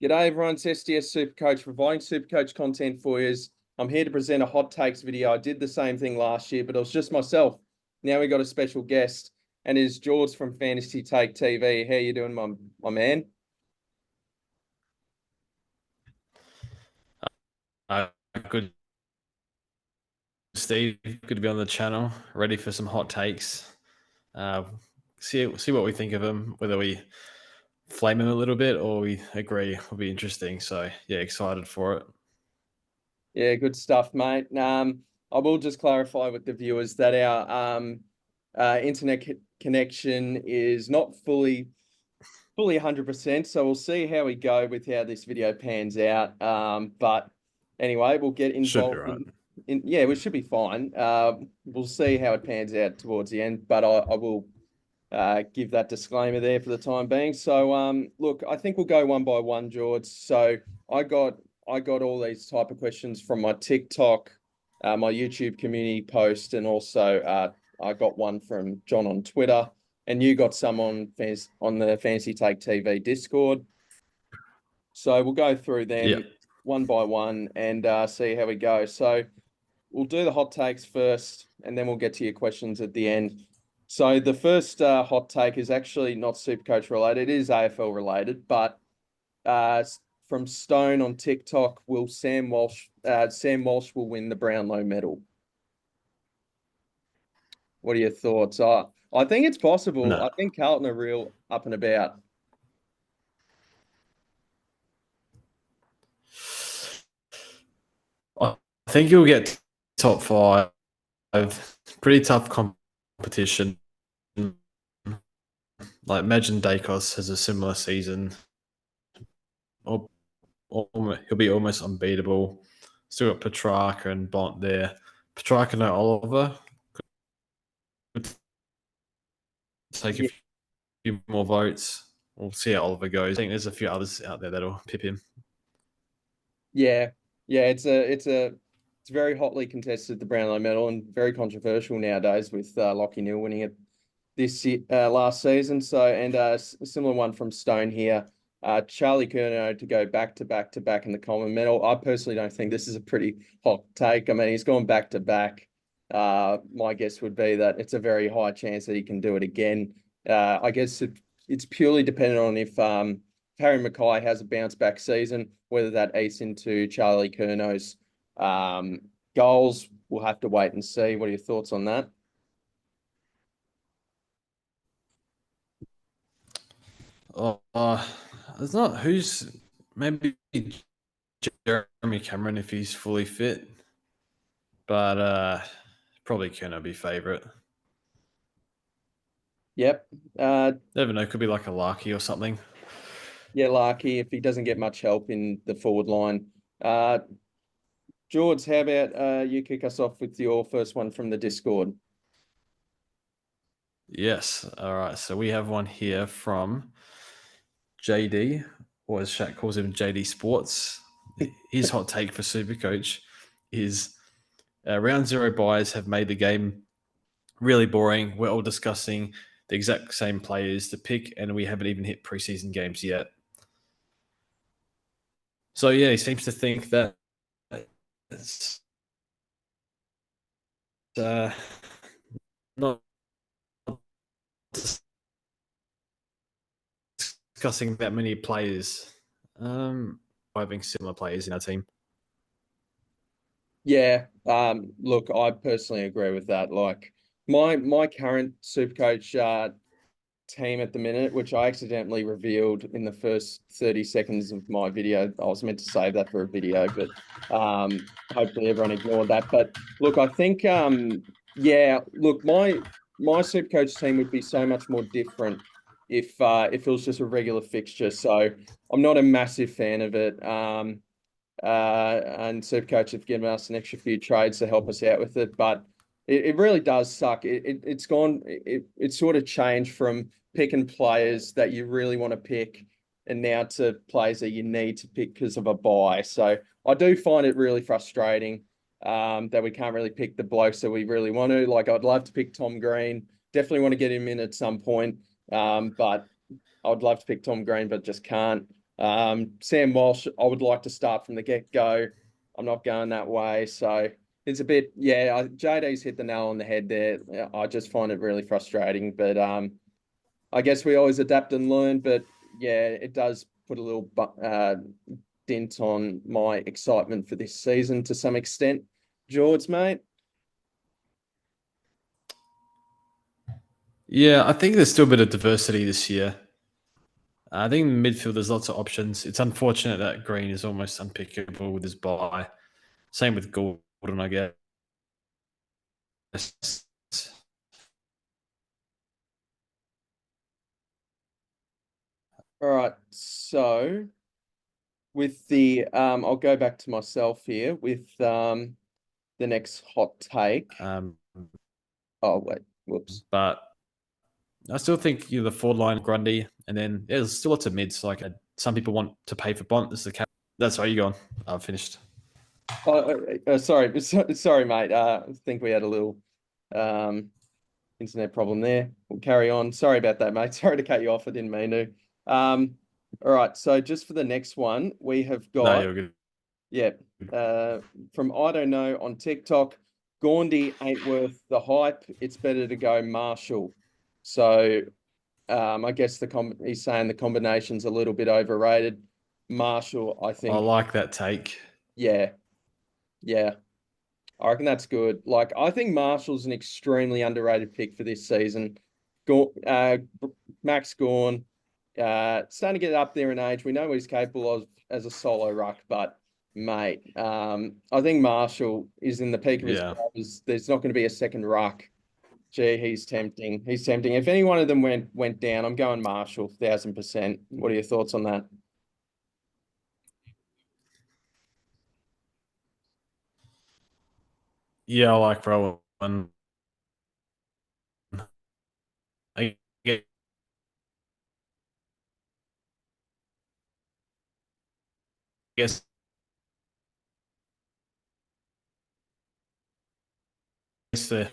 G'day everyone, it's SDS SuperCoach, providing SuperCoach content for you. I'm here to present a hot takes video. I did the same thing last year, but it was just myself. Now we got a special guest, and it's Jords from Fantasy Take TV. How you doing, my man? Good, Steve. Good to be on the channel. Ready for some hot takes. See what we think of him. Whether we flame him a little bit or we agree will be interesting. So yeah, excited for it. Yeah, good stuff, mate. I will just clarify with the viewers that our internet connection is not fully 100%. So we'll see how we go with how this video pans out. But anyway, we'll get Should be involved right. yeah, we should be fine. We'll see how it pans out towards the end, but I will give that disclaimer there for the time being. So look, I think we'll go one by one, George. So I got all these type of questions from my TikTok, my YouTube community post, and also I got one from John on Twitter, and you got some on the Fantasy Take TV Discord. So we'll go through them one by one and see how we go. So we'll do the hot takes first, and then we'll get to your questions at the end. So the first hot take is actually not SuperCoach related. It is AFL related, but from Stone on TikTok, Sam Walsh will win the Brownlow medal? What are your thoughts? I think it's possible. No. I think Carlton are real up and about. I think he'll get top 5. Pretty tough competition. Like imagine Dacos has a similar season. Or he'll be almost unbeatable. Still got Petrarca and Bont there. Petrarca, no Oliver. Could take a few more votes. We'll see how Oliver goes. I think there's a few others out there that'll pip him. Yeah, it's very hotly contested, the Brownlow medal, and very controversial nowadays with Lachie Neale winning it this last season. So, and a similar one from Stone here. Charlie Curnow to go back to back in the Coleman medal. I personally don't think this is a pretty hot take. I mean, he's gone back to back. My guess would be that it's a very high chance that he can do it again. I guess it's purely dependent on if Harry Mackay has a bounce back season, whether that eats into Charlie Curnow's goals. We'll have to wait and see. What are your thoughts on that? There's not who's maybe Jeremy Cameron if he's fully fit, but probably Kerno be favourite. Yep. Never know. Could be like a Larky or something. Yeah, Larky, if he doesn't get much help in the forward line. Jords, how about you kick us off with your first one from the Discord? Yes. All right. So we have one here from JD, or as Shaq calls him, JD Sports. His hot take for SuperCoach is round 0 buys have made the game really boring. We're all discussing the exact same players to pick, and we haven't even hit preseason games yet. So yeah, he seems to think that it's not discussing that many players, having similar players in our team. Yeah, look, I personally agree with that. Like my current SuperCoach team at the minute, which I accidentally revealed in the first 30 seconds of my video. I was meant to save that for a video, but hopefully everyone ignored that. But look, I think yeah, look, my SuperCoach team would be so much more different if it was just a regular fixture. So I'm not a massive fan of it. And SuperCoach have given us an extra few trades to help us out with it, but it really does suck. It's sort of changed from picking players that you really want to pick and now to players that you need to pick because of a buy. So I do find it really frustrating that we can't really pick the blokes that we really want to. Like, I'd love to pick Tom Green. Definitely want to get him in at some point. But I would love to pick Tom Green, but just can't. Sam Walsh, I would like to start from the get-go. I'm not going that way. So it's a bit, JD's hit the nail on the head there. I just find it really frustrating. But I guess we always adapt and learn. But yeah, it does put a little dent on my excitement for this season to some extent. Jords, mate. Yeah, I think there's still a bit of diversity this year. I think in midfield there's lots of options. It's unfortunate that Green is almost unpickable with his bye. Same with Gordon, I guess. All right. So with the I'll go back to myself here with the next hot take. Oh wait, whoops. But I still think the forward line Grundy, and then there's still lots of mids. Like some people want to pay for Bont. This is the cap. That's how you go on. I've finished. Sorry, sorry, mate. I think we had a little internet problem there. We'll carry on. Sorry about that, mate. Sorry to cut you off. I didn't mean to. All right. So just for the next one, we have No, got you're good. from I don't know on TikTok, Gaundy ain't worth the hype. It's better to go Marshall. So I guess he's saying the combination's a little bit overrated. Marshall, I I think, like that take. yeah, yeah. I reckon that's good. Like, I think Marshall's an extremely underrated pick for this season. Max Gawn, starting to get up there in age. We know what he's capable of as a solo ruck, but mate, I think Marshall is in the peak of his powers. There's not going to be a second ruck. Gee, he's tempting. He's tempting. If any one of them went down, I'm going Marshall, 1,000%. What are your thoughts on that? Yeah, I like Rowan. I guess the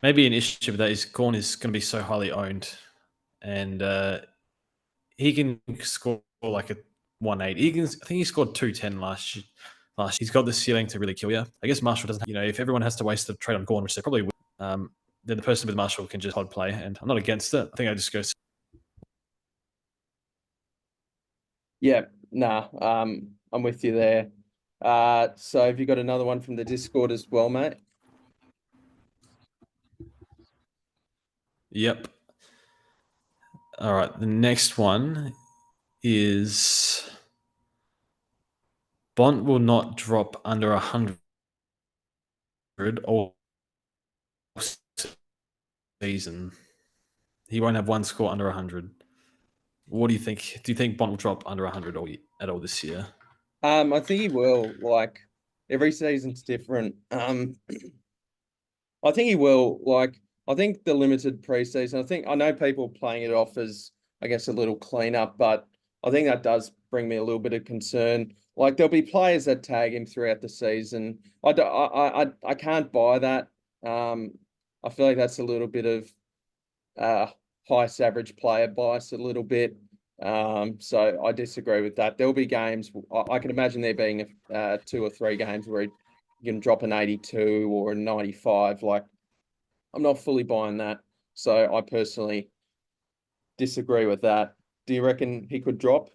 maybe an issue with that is Gorn is going to be so highly owned, and he can score like a 180. I think he scored 210 last year. He's got the ceiling to really kill you. I guess Marshall doesn't. If everyone has to waste a trade on Gorn, which they probably will, then the person with Marshall can just hard play, and I'm not against it. I think I just go. Yeah, nah, I'm with you there. So have you got another one from the Discord as well, mate? Yep. All right. The next one is Bont will not drop under 100 all season. He won't have one score under 100. What do you think? Do you think Bont will drop under 100 at all this year? I think he will. Like, every season's different. I think he will. Like, I think the limited preseason, I know people playing it off as, I guess, a little cleanup, but I think that does bring me a little bit of concern. Like, there'll be players that tag him throughout the season. I can't buy that. I feel like that's a little bit of highest average player bias a little bit. So I disagree with that. There'll be games. I can imagine there being 2 or 3 games where he can drop an 82 or a 95. Like, I'm not fully buying that. So I personally disagree with that. Do you reckon he could drop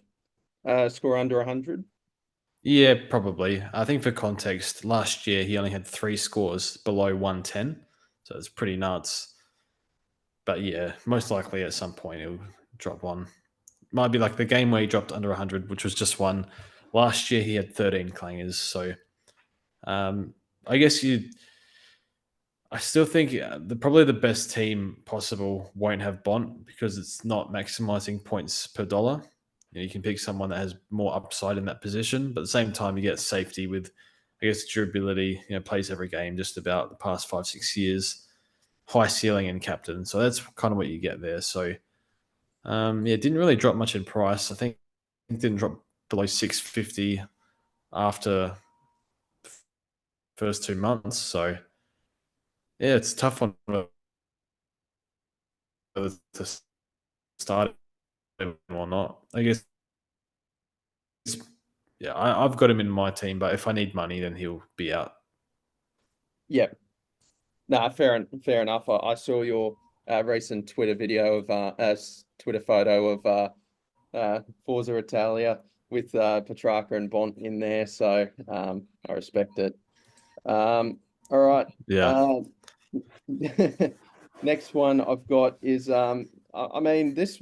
score under 100? Yeah, probably. I think for context, last year he only had 3 scores below 110. So it's pretty nuts. But yeah, most likely at some point he'll drop one. Might be like the game where he dropped under 100, which was just one. Last year he had 13 clangers. So I guess I still think probably the best team possible won't have Bont because it's not maximizing points per dollar. You can pick someone that has more upside in that position, but at the same time, you get safety with, I guess, durability. Plays every game just about the past 5-6 years, high ceiling and captain. So that's kind of what you get there. So didn't really drop much in price. I think it didn't drop below 650 after the first 2 months. So Yeah, it's a tough one to start him or not. I guess, yeah, I've got him in my team, but if I need money, then he'll be out. Yep. Nah, fair enough. I saw your recent Twitter video of Twitter photo of Forza Italia with Petrarca and Bont in there, so I respect it. All right. Yeah. Uh, next one I've got is I mean this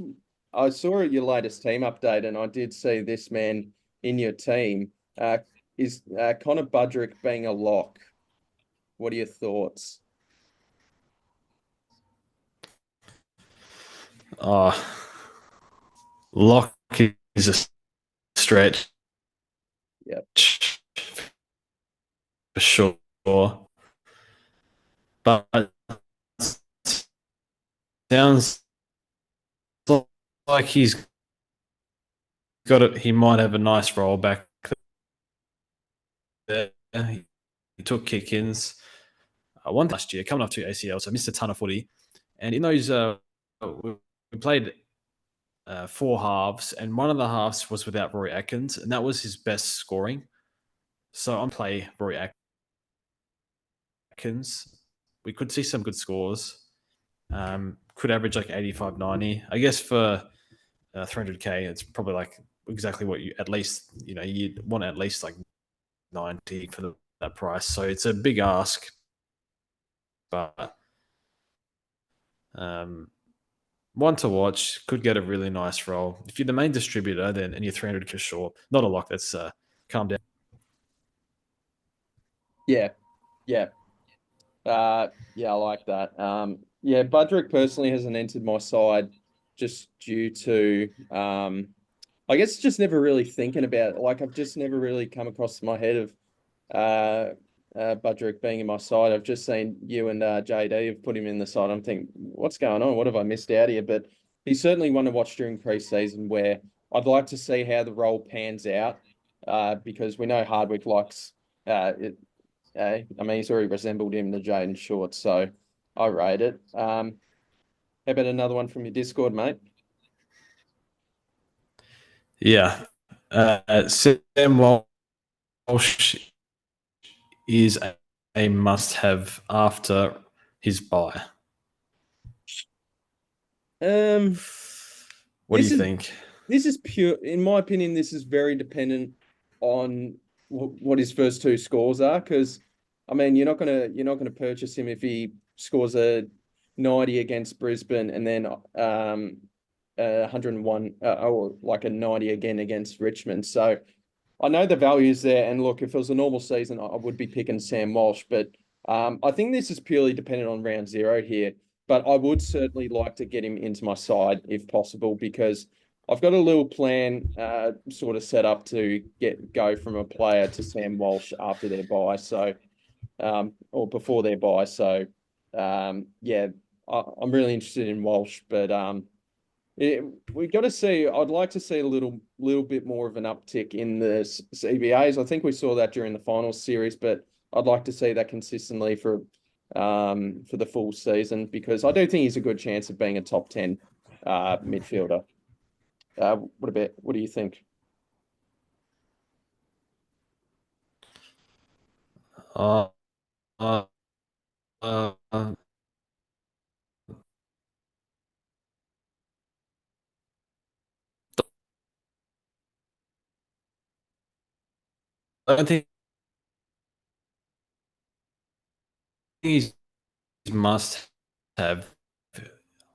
I saw your latest team update and I did see this man in your team. Is Connor Budarick being a lock? What are your thoughts? Uh, Lock is a stretch Yep. for sure, but sounds like he's got it. He might have a nice role back there. He took kick-ins. One last year, coming off 2 ACL, so missed a ton of footy. And in those, we played 4 halves, and one of the halves was without Rory Atkins, and that was his best scoring. So I'm play Rory Atkins. We could see some good scores. Could average like 85, 90. I guess for 300k, it's probably like exactly what you you'd want at least like 90 for that price. So it's a big ask, but one to watch. Could get a really nice role. If you're the main distributor, then and you're 300 for sure, not a lock. That's calm down. Yeah. Yeah. Yeah, I like that. Yeah, Budrick personally hasn't entered my side just due to I guess just never really thinking about it. Like I've just never really come across my head of Budrick being in my side. I've just seen you and JD have put him in the side. I'm thinking, what's going on? What have I missed out here? But he's certainly one to watch during pre-season where I'd like to see how the role pans out because we know Hardwick likes I mean, he's already resembled him, the Jaden Short, so I rate it. How about another one from your Discord, mate? Yeah, Sam Walsh is a must-have after his buy. Um, What do this you is think? this is pure, in my opinion, this is very dependent on what his first two scores are. Because, I mean, you're not gonna purchase him if he scores a 90 against Brisbane and then 101 or like a 90 again against Richmond. So I know the value is there. And look, if it was a normal season, I would be picking Sam Walsh. But I think this is purely dependent on round zero here. But I would certainly like to get him into my side if possible, because I've got a little plan sort of set up to go from a player to Sam Walsh after their buy. So or before their buy. So yeah, I'm really interested in Walsh, but we got to see. I'd like to see a little bit more of an uptick in the CBAs. I think we saw that during the finals series, but I'd like to see that consistently for the full season, because I do think he's a good chance of being a top 10 midfielder. What do you think? Uh, uh, uh, I don't think he's must have.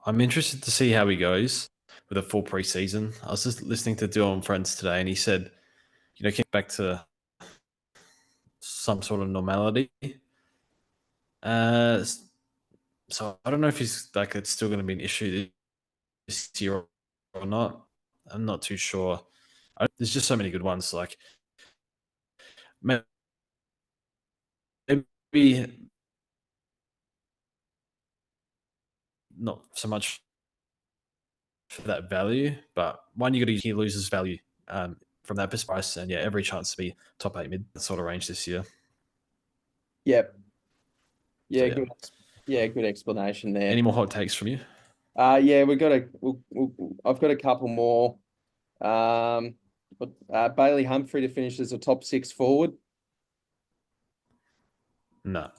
I'm interested to see how he goes with a full preseason. I was just listening to Duo and Friends today, and he said, came back to some sort of normality. Uh, so I don't know if he's like it's still going to be an issue this year or not. I'm not too sure. There's just so many good ones. Like maybe not so much for that value, but one you got to he loses value from that price, and yeah, every chance to be top 8 mid sort of range this year. Yep. So Yeah, yeah, good. Yeah, good explanation there. Any more hot takes from you? Yeah, I've got a couple more. But Bailey Humphrey to finish as a top 6 forward. No,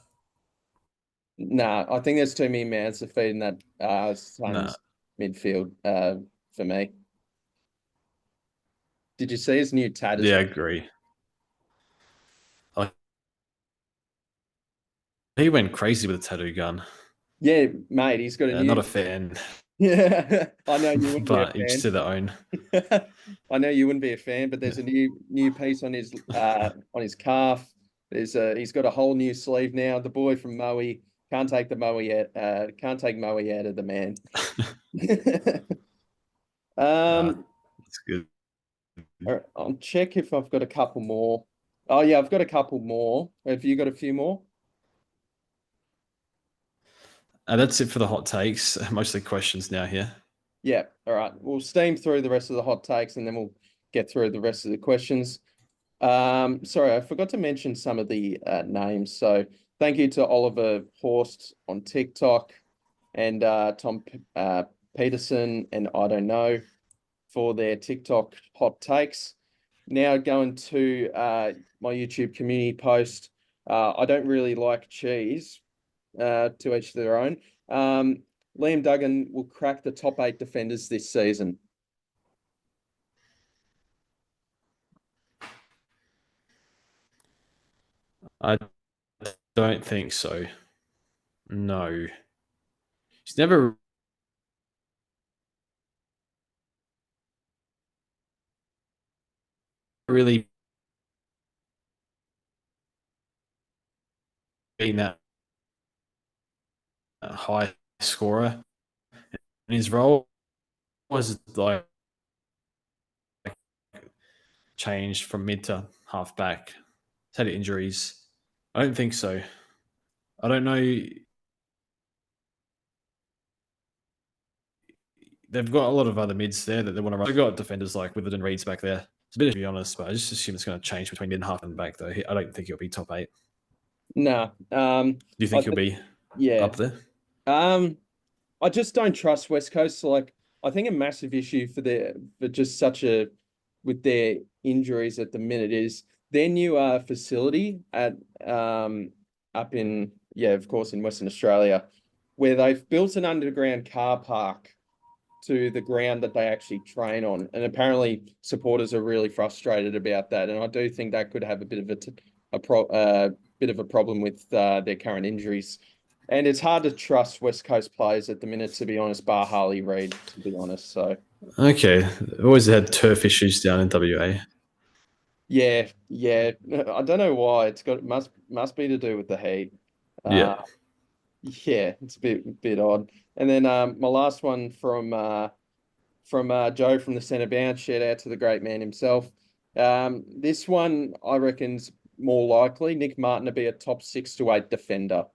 Nah, I think there's too many mouths to feed in that no. Suns midfield for me. Did you see his new tat as Yeah, I well? agree. He went crazy with a tattoo gun. Yeah, mate, he's got a Not new. a fan, Yeah, I know you wouldn't be a but each fan. to their own. I know you wouldn't be a fan, but there's Yeah. a new piece on his calf. He's got a whole new sleeve now. The boy from Moe can't take can't take Moe out of the man. Nah, Um, that's good. all right, I'll check if I've got a couple more. Oh yeah, I've got a couple more. Have you got a few more? That's it for the hot takes. Mostly questions now here. Yeah. All right. We'll steam through the rest of the hot takes and then we'll get through the rest of the questions. Sorry, I forgot to mention some of the names. So thank you to Oliver Horst on TikTok and Tom Peterson and I don't know for their TikTok hot takes. Now going to my YouTube community post. I don't really like cheese. To each their own. Liam Duggan will crack the top 8 defenders this season. I don't think so. No. He's never really been that high scorer. And his role was like changed from mid to half back. He's had injuries. I don't think so. I don't know. They've got a lot of other mids there that they want to run. They've got defenders like Witherden Reed's back there. It's a bit, to be honest, but I just assume it's going to change between mid and half and back, though. I don't think he'll be top 8. Nah. Do you think he'll be Yeah. up there? I just don't trust West Coast. Like, I think a massive issue for just such a with their injuries at the minute is their new facility at up in of course in Western Australia, where they've built an underground car park to the ground that they actually train on, and apparently supporters are really frustrated about that. And I do think that could have a bit of bit of a problem with their current injuries. And it's hard to trust West Coast players at the minute, to be honest, bar Harley Reid, to be honest. So, Okay. Always had turf issues down in WA. yeah. I don't know why. Must be to do with the heat. Yeah. Yeah, it's a bit odd. And then my last one from Joe from the centre bounce. Shout out to the great man himself. This one I reckon's more likely Nick Martin to be a top 6 to 8 defender.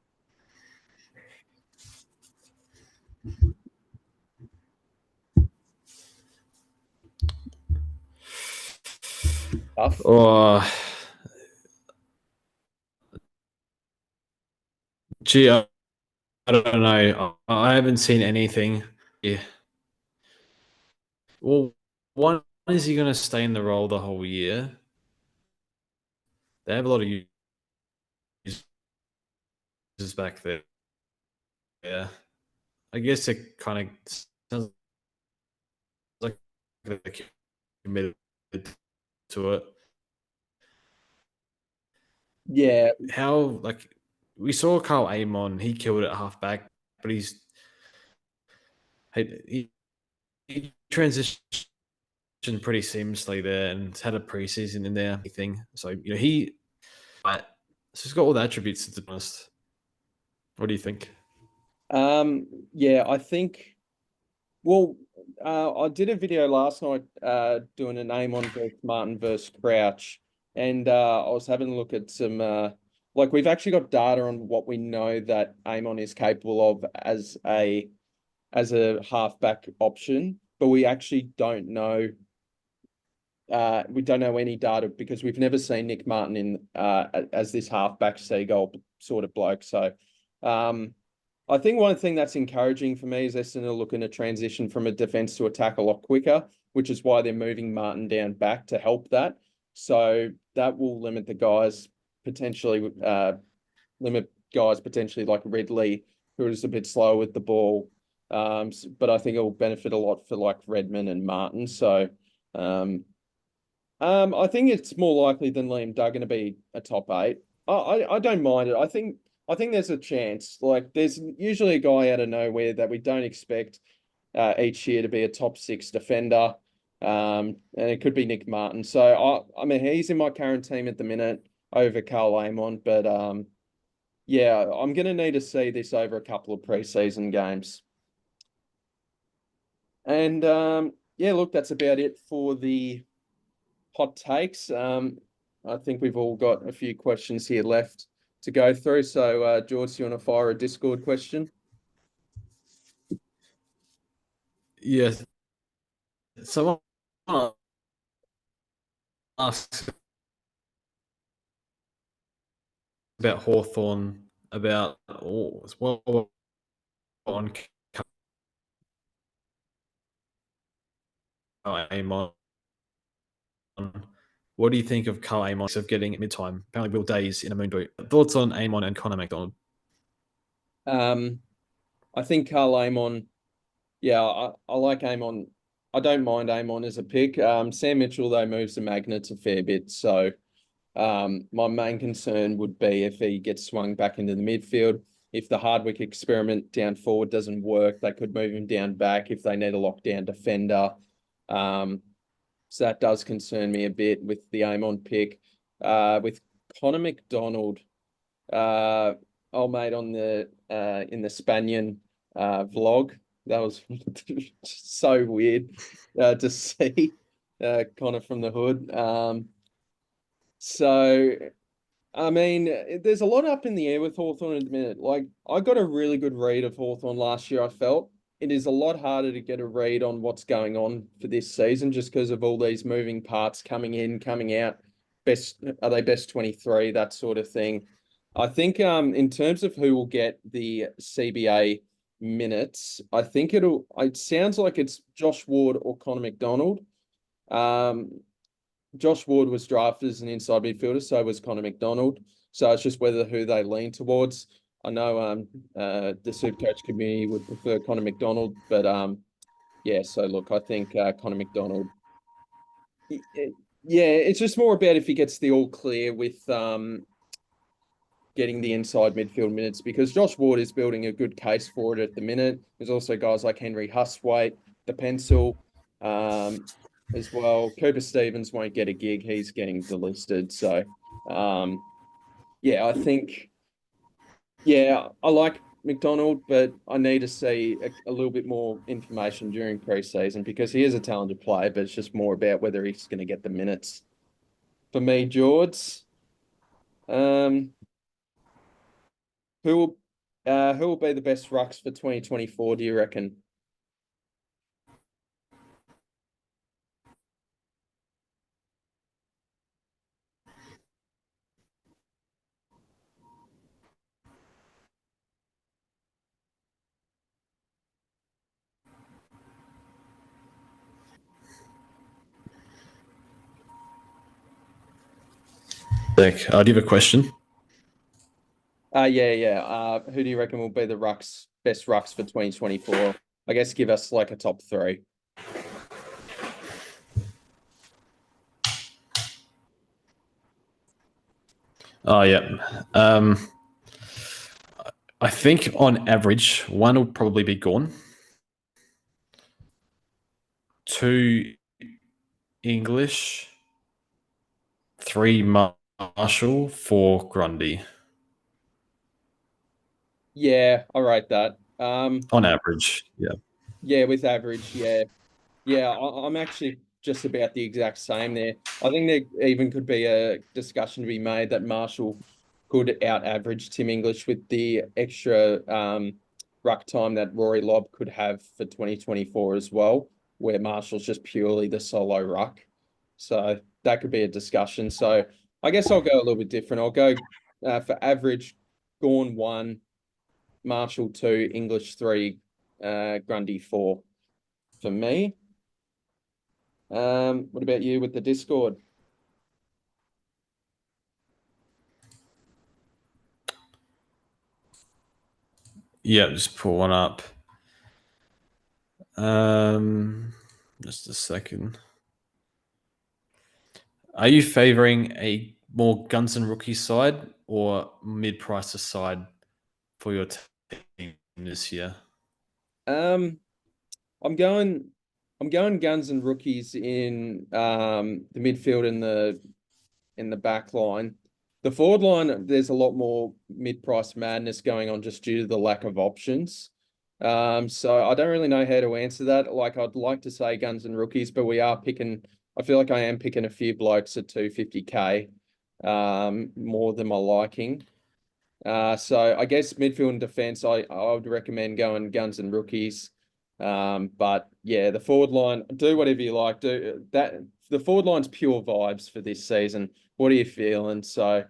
Tough. Oh, gee, I don't know. I haven't seen anything. Yeah. Well, one is he going to stay in the role the whole year? They have a lot of users back there. Yeah. I guess it kind of sounds like they're committed to it. Yeah, How, like, we saw Carl Amon, he killed it at halfback, but he transitioned pretty seamlessly there and had a preseason in there. Thing. So, he's got all the attributes, to be honest. What do you think? yeah, I think. Well, I did a video last night doing an aim on versus Martin versus Crouch, and I was having a look at some like we've actually got data on what we know that Amon is capable of as a halfback option, but we actually don't know. We don't know any data because we've never seen Nick Martin in as this halfback seagull sort of bloke. So, I think one thing that's encouraging for me is Essendon are looking to transition from a defence to attack a lot quicker, which is why they're moving Martin down back to help that. So that will limit the guys potentially, like Ridley, who is a bit slower with the ball. But I think it will benefit a lot for like Redmond and Martin. So I think it's more likely than Liam Duggan to be a top 8. I don't mind it. I think there's a chance. Like there's usually a guy out of nowhere that we don't expect each year to be a top 6 defender. And it could be Nick Martin. So I mean he's in my current team at the minute over Carl Amon, but yeah, I'm gonna need to see this over a couple of preseason games. And yeah, look, that's about it for the hot takes. I think we've all got a few questions here left to go through. So, George, do you want to fire a Discord question? Yes. Someone asks about Hawthorn, about on Amon. What do you think of Carl Amon of getting at mid-time? Apparently, Will Day's in a moon boot. Thoughts on Amon and Connor McDonald? I think Carl Amon, yeah, I like Amon. I don't mind Amon as a pick. Sam Mitchell, though, moves the magnets a fair bit. So my main concern would be if he gets swung back into the midfield. If the Hardwick experiment down forward doesn't work, they could move him down back if they need a lockdown defender. So that does concern me a bit with the Amon pick. With Connor McDonald, old mate on the in the Spanian vlog. That was so weird to see Connor from the hood. So I mean, there's a lot up in the air with Hawthorn at the minute. Like, I got a really good read of Hawthorn last year, I felt. It is a lot harder to get a read on what's going on for this season just because of all these moving parts coming in, coming out. Are they best 23, that sort of thing. I think in terms of who will get the CBA minutes, I think it sounds like it's Josh Ward or Connor McDonald. Josh Ward was drafted as an inside midfielder, so was Connor McDonald. So it's just who they lean towards. I know the Supercoach community would prefer Connor McDonald, but yeah. So look, I think Connor McDonald. Yeah, it's just more about if he gets the all clear with getting the inside midfield minutes because Josh Ward is building a good case for it at the minute. There's also guys like Henry Hustwaite, the pencil. As well. Cooper Stevens won't get a gig. He's getting delisted. So, yeah, I think, yeah, I like McDonald, but I need to see a little bit more information during preseason because he is a talented player, but it's just more about whether he's going to get the minutes. For me, Jords, who will be the best rucks for 2024, do you reckon? Nick, do you have a question? Yeah. Who do you reckon will be the best rucks for 2024? I guess give us like a top 3. Oh, yeah. I think on average, one will probably be gone. 2 English, 3 Marshall, 4 Grundy. Yeah, I rate that. On average, yeah. Yeah, with average, yeah. Yeah, I'm actually just about the exact same there. I think there even could be a discussion to be made that Marshall could out-average Tim English with the extra ruck time that Rory Lobb could have for 2024 as well, where Marshall's just purely the solo ruck. So that could be a discussion. So I guess I'll go a little bit different. I'll go for average, Gawn 1, Marshall 2, English 3, Grundy 4 for me. What about you with the Discord? Yeah, just pull one up. Just a second. Are you favouring a more guns and rookies side or mid-prices side for your team this year? I'm going guns and rookies in the midfield and in the back line. The forward line, there's a lot more mid-price madness going on just due to the lack of options. So I don't really know how to answer that. Like, I'd like to say guns and rookies, but I feel like I am picking a few blokes at 250k, more than my liking. So I guess midfield and defense, I would recommend going guns and rookies. But yeah, the forward line, do whatever you like. Do that. The forward line's pure vibes for this season. What are you feeling? So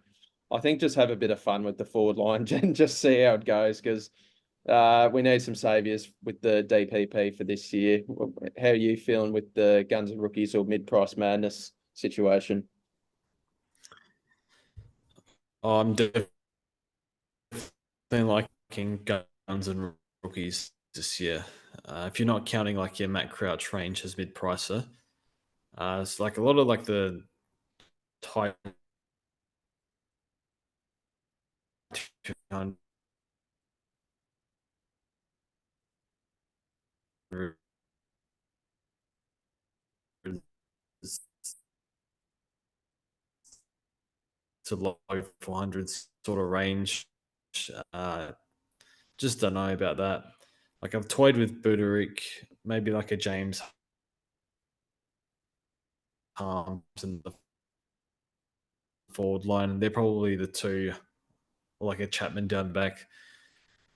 I think just have a bit of fun with the forward line and just see how it goes, because we need some saviors with the DPP for this year. How are you feeling with the guns and rookies or mid-price madness situation? I'm definitely liking guns and rookies this year. If you're not counting like your Matt Crouch range as mid-pricer, it's like a lot of like the tight to low 400s sort of range. Just don't know about that. Like I've toyed with Budarick, maybe like a James Harms and the forward line. They're probably the two, or like a Chapman down back,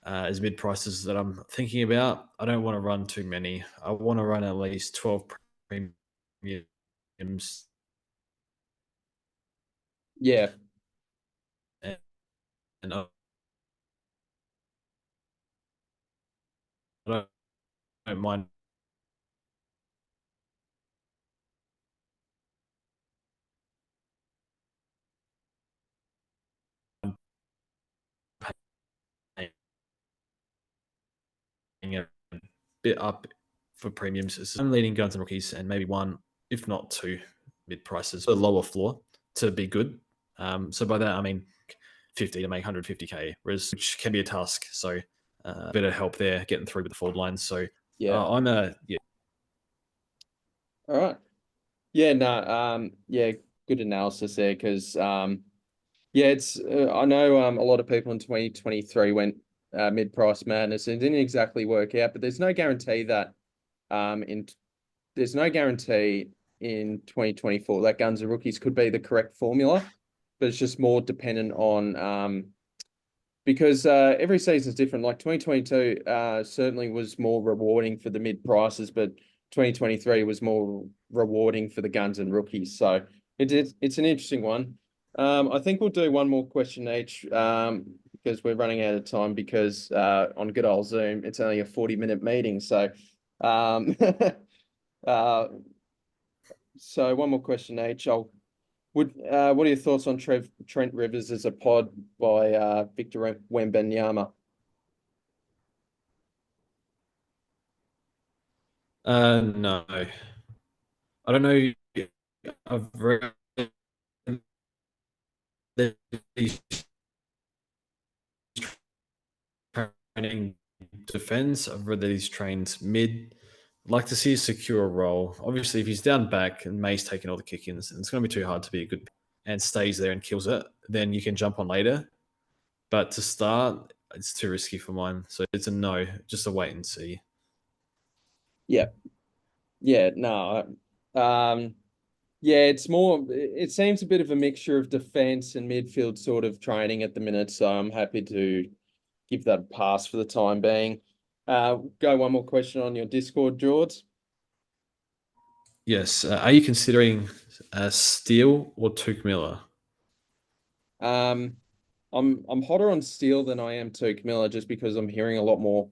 as mid prices that I'm thinking about. I don't want to run too many. I want to run at least 12 premiums. Yeah. And I don't mind paying a bit up for premiums. I'm leading guns and rookies and maybe one, if not two, mid prices, a lower floor to be good. So by that I mean 50 to make 150k, which can be a task. So a bit of help there getting through with the forward lines. So Yeah. I'm a yeah. All right. Yeah, no, yeah, good analysis there, because yeah, it's I know a lot of people in 2023 went mid-price madness and it didn't exactly work out, but in there's no guarantee in 2024 that guns and rookies could be the correct formula, but it's just more dependent on because every season is different. Like 2022 certainly was more rewarding for the mid prices, but 2023 was more rewarding for the guns and rookies. So it's an interesting one. I think we'll do one more question each, because we're running out of time, because on good old Zoom, it's only a 40-minute meeting. So uh, so one more question each. What are your thoughts on Trent Rivers as a pod by Victor Wembanyama? No, I don't know. I've read that he's training defense. I've read that he's trained mid. I'd like to see a secure role. Obviously, if he's down back and May's taking all the kick-ins, and it's going to be too hard to be a good and stays there and kills it, then you can jump on later. But to start, it's too risky for mine. So it's a no, just a wait and see. Yeah, yeah, no, yeah, it's more. It seems a bit of a mixture of defense and midfield sort of training at the minute. So I'm happy to give that a pass for the time being. Go one more question on your Discord, Jords. Yes. Are you considering Steele or Tuke Miller? I'm hotter on Steele than I am Touk Miller, just because I'm hearing a lot more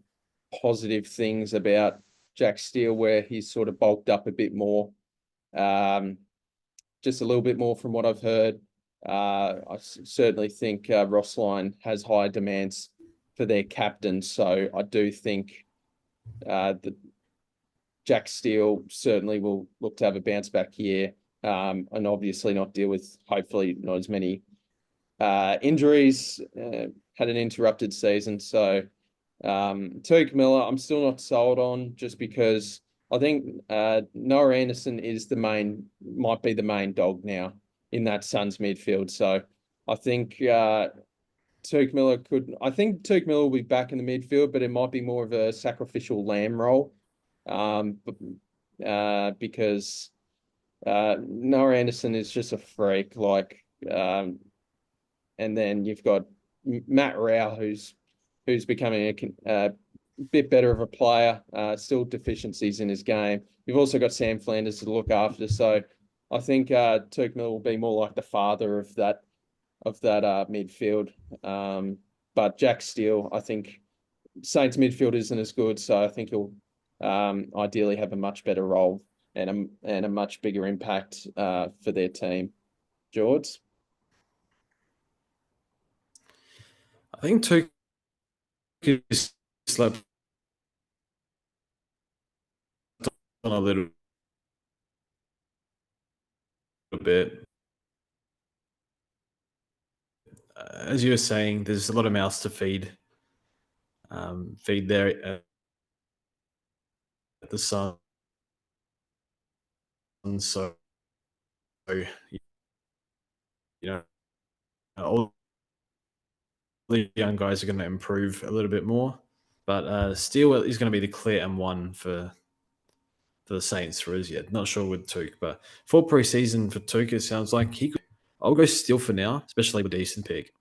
positive things about Jack Steele, where he's sort of bulked up a bit more. Just a little bit more from what I've heard. I certainly think Rossline has high demands for their captain, so I do think that Jack Steele certainly will look to have a bounce back year, and obviously not deal with, hopefully not as many injuries. Had an interrupted season, so Touk Miller, I'm still not sold on, just because I think Noah Anderson might be the main dog now in that Suns midfield. So I think Touk Miller will be back in the midfield, but it might be more of a sacrificial lamb role, because Noah Anderson is just a freak. And then you've got Matt Rao, who's becoming a bit better of a player. Still deficiencies in his game. You've also got Sam Flanders to look after. So I think Touk Miller will be more like the father of that midfield. But Jack Steele, I think Saints midfield isn't as good, so I think he'll ideally have a much better role and a much bigger impact for their team. Jords? I think Touk is slept on a little bit. As you were saying, there's a lot of mouths to feed. Feed there at the Suns. So, you know, all the young guys are going to improve a little bit more. But Steele is going to be the clear M1 for the Saints for us yet. Not sure with Touk, but for preseason for Touk, it sounds like he could. I'll go Steele for now, especially with a decent pick.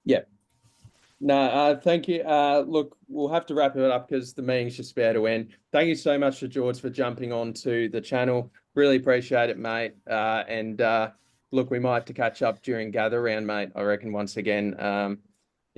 Yeah. No, thank you. Look, we'll have to wrap it up because the meeting's just about to end. Thank you so much to Jords for jumping on to the channel. Really appreciate it, mate. And look, we might have to catch up during Gather Round, mate, I reckon, once again.